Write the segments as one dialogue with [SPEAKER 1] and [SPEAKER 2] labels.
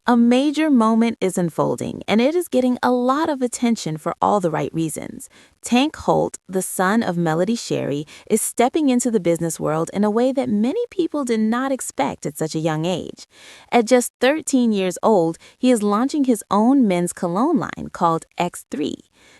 [SPEAKER 1] A major moment is unfolding, and it is getting a lot of attention for all the right reasons. Tank Holt, the son of Shari, is stepping into the business world in a way that many people did not expect at such a young age. At just 13 years old, he is launching his own men's cologne line called X3.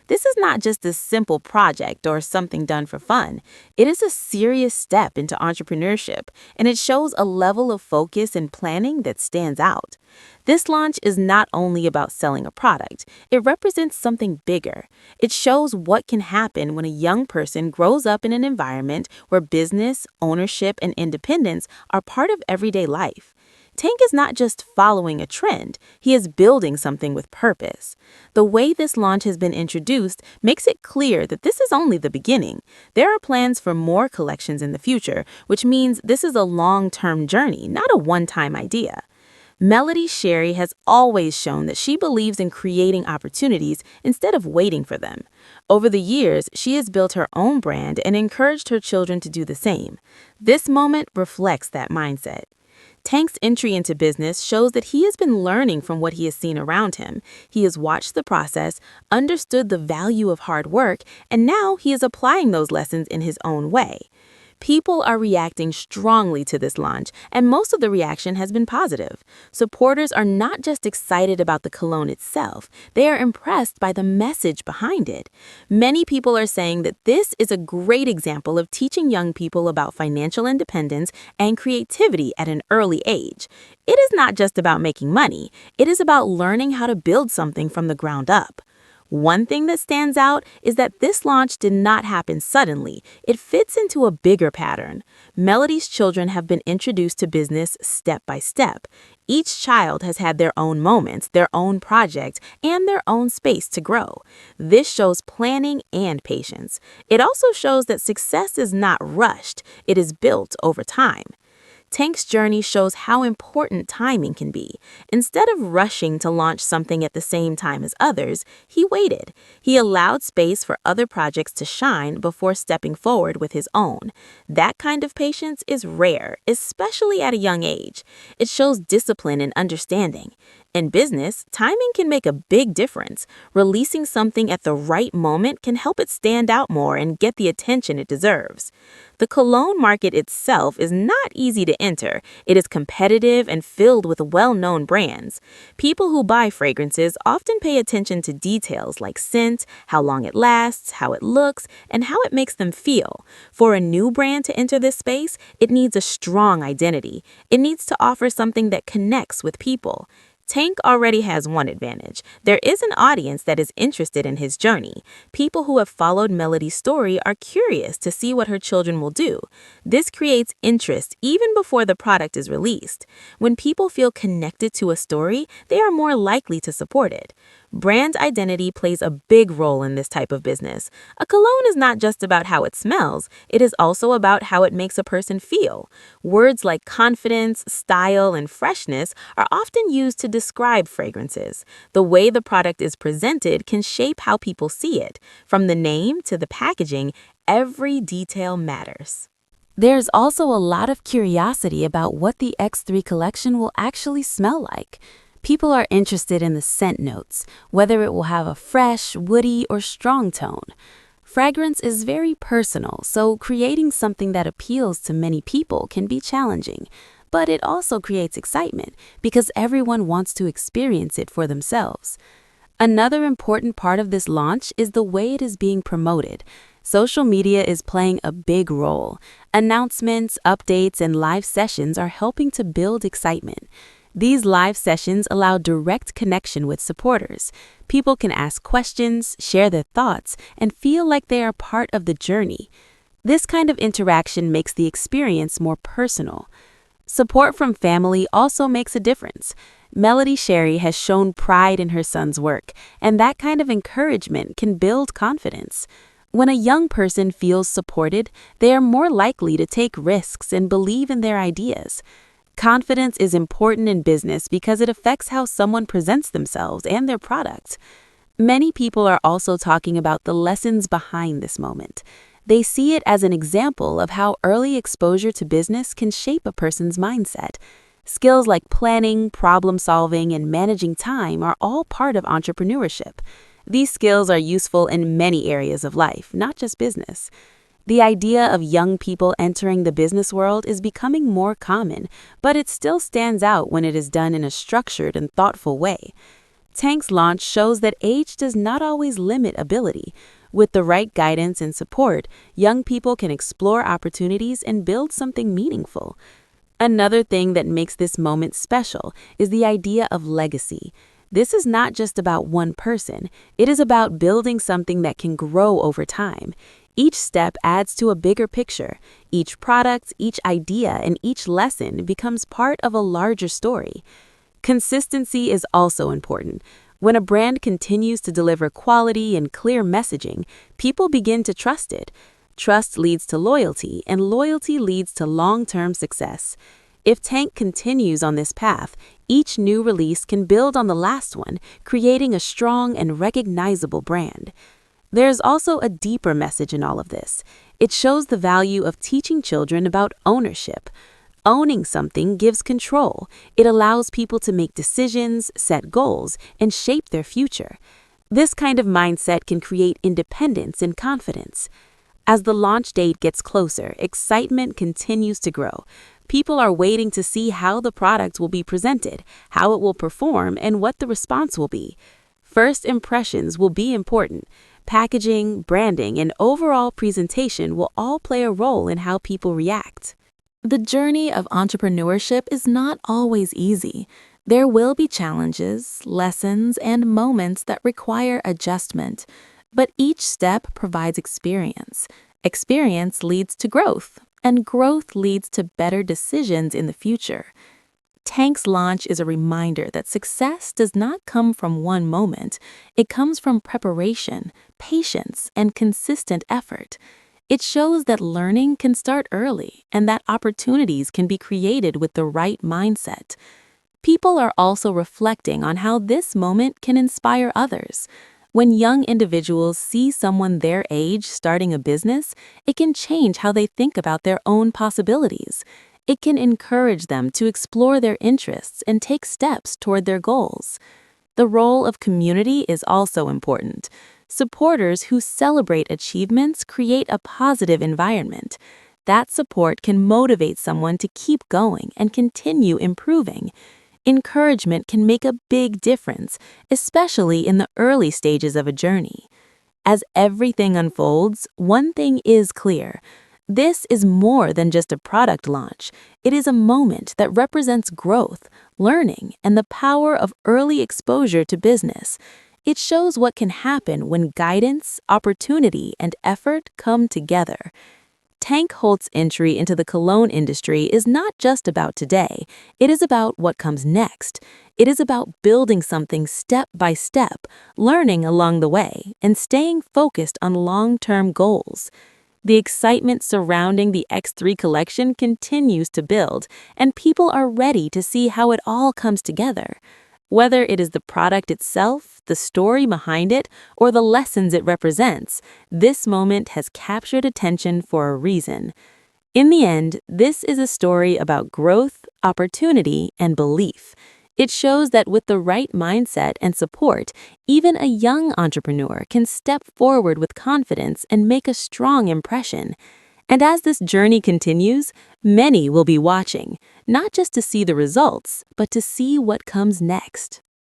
[SPEAKER 1] This is not just a simple project or something done for fun. It is a serious step into entrepreneurship, and it shows a level of focus and planning that stands out. This launch is not only about selling a product, it represents something bigger. It shows what can happen when a young person grows up in an environment where business, ownership, and independence are part of everyday life. Tank is not just following a trend, he is building something with purpose. The way this launch has been introduced makes it clear that this is only the beginning. There are plans for more collections in the future, which means this is a long-term journey, not a one-time idea. Shari has always shown that she believes in creating opportunities instead of waiting for them. Over the years, she has built her own brand and encouraged her children to do the same. This moment reflects that mindset. Tank's entry into business shows that he has been learning from what he has seen around him. He has watched the process, understood the value of hard work, and now he is applying those lessons in his own way. People are reacting strongly to this launch, and most of the reaction has been positive. Supporters are not just excited about the cologne itself, they are impressed by the message behind it. Many people are saying that this is a great example of teaching young people about financial independence and creativity at an early age. It is not just about making money, it is about learning how to build something from the ground up. One thing that stands out is that this launch did not happen suddenly. It fits into a bigger pattern. Melody's children have been introduced to business step by step. Each child has had their own moments, their own project, and their own space to grow. This shows planning and patience. It also shows that success is not rushed, it is built over time. Tank's journey shows how important timing can be. Instead of rushing to launch something at the same time as others, he waited. He allowed space for other projects to shine before stepping forward with his own. That kind of patience is rare, especially at a young age. It shows discipline and understanding. In business, timing can make a big difference. Releasing something at the right moment can help it stand out more and get the attention it deserves. The cologne market itself is not easy to enter. It is competitive and filled with well-known brands. People who buy fragrances often pay attention to details like scent, how long it lasts, how it looks, and how it makes them feel. For a new brand to enter this space, it needs a strong identity. It needs to offer something that connects with people. Tank already has one advantage. There is an audience that is interested in his journey. People who have followed Melody's story are curious to see what her children will do. This creates interest even before the product is released. When people feel connected to a story, they are more likely to support it. Brand identity plays a big role in this type of business. A cologne is not just about how it smells, it is also about how it makes a person feel. Words like confidence, style, and freshness are often used to describe fragrances. The way the product is presented can shape how people see it. From the name to the packaging, every detail matters. There's also a lot of curiosity about what the X3 collection will actually smell like. People are interested in the scent notes, whether it will have a fresh, woody, or strong tone. Fragrance is very personal, so creating something that appeals to many people can be challenging. But it also creates excitement because everyone wants to experience it for themselves. Another important part of this launch is the way it is being promoted. Social media is playing a big role. Announcements, updates, and live sessions are helping to build excitement. These live sessions allow direct connection with supporters. People can ask questions, share their thoughts, and feel like they are part of the journey. This kind of interaction makes the experience more personal. Support from family also makes a difference. Shari has shown pride in her son's work, and that kind of encouragement can build confidence. When a young person feels supported, they are more likely to take risks and believe in their ideas. Confidence is important in business because it affects how someone presents themselves and their product. Many people are also talking about the lessons behind this moment. They see it as an example of how early exposure to business can shape a person's mindset.
[SPEAKER 2] Skills like planning, problem solving, and managing time are all part of entrepreneurship. These skills are useful in many areas of life, not just business. The idea of young people entering the business world is becoming more common, but it still stands out when it is done in a structured and thoughtful way. Tank's launch shows that age does not always limit ability. With the right guidance and support, young people can explore opportunities and build something meaningful. Another thing that makes this moment special is the idea of legacy. This is not just about one person, it is about building something that can grow over time. Each step adds to a bigger picture. Each product, each idea, and each lesson becomes part of a larger story. Consistency is also important. When a brand continues to deliver quality and clear messaging, people begin to trust it. Trust leads to loyalty, and loyalty leads to long-term success. If Tank continues on this path, each new release can build on the last one, creating a strong and recognizable brand. There's also a deeper message in all of this. It shows the value of teaching children about ownership. Owning something gives control. It allows people to make decisions, set goals, and shape their future. This kind of mindset can create independence and confidence. As the launch date gets closer, excitement continues to grow. People are waiting to see how the product will be presented, how it will perform, and what the response will be. First impressions will be important. Packaging, branding, and overall presentation will all play a role in how people react.
[SPEAKER 1] The journey of entrepreneurship is not always easy. There will be challenges, lessons, and moments that require adjustment. But each step provides experience. Experience leads to growth, and growth leads to better decisions in the future. Tank's launch is a reminder that success does not come from one moment. It comes from preparation, patience, and consistent effort. It shows that learning can start early and that opportunities can be created with the right mindset. People are also reflecting on how this moment can inspire others. When young individuals see someone their age starting a business, it can change how they think about their own possibilities. It can encourage them to explore their interests and take steps toward their goals. The role of community is also important. Supporters who celebrate achievements create a positive environment. That support can motivate someone to keep going and continue improving. Encouragement can make a big difference, especially in the early stages of a journey. As everything unfolds, one thing is clear. This is more than just a product launch. It is a moment that represents growth, learning, and the power of early exposure to business. It shows what can happen when guidance, opportunity, and effort come together. Tank Holt's entry into the Cologne industry is not just about today. It is about what comes next. It is about building something step by step, learning along the way, and staying focused on long-term goals. The excitement surrounding the X3 collection continues to build, and people are ready to see how it all comes together. Whether it is the product itself, the story behind it, or the lessons it represents, this moment has captured attention for a reason. In the end, this is a story about growth, opportunity, and belief. It shows that with the right mindset and support, even a young entrepreneur can step forward with confidence and make a strong impression. And as this journey continues, many will be watching, not just to see the results, but to see what comes next.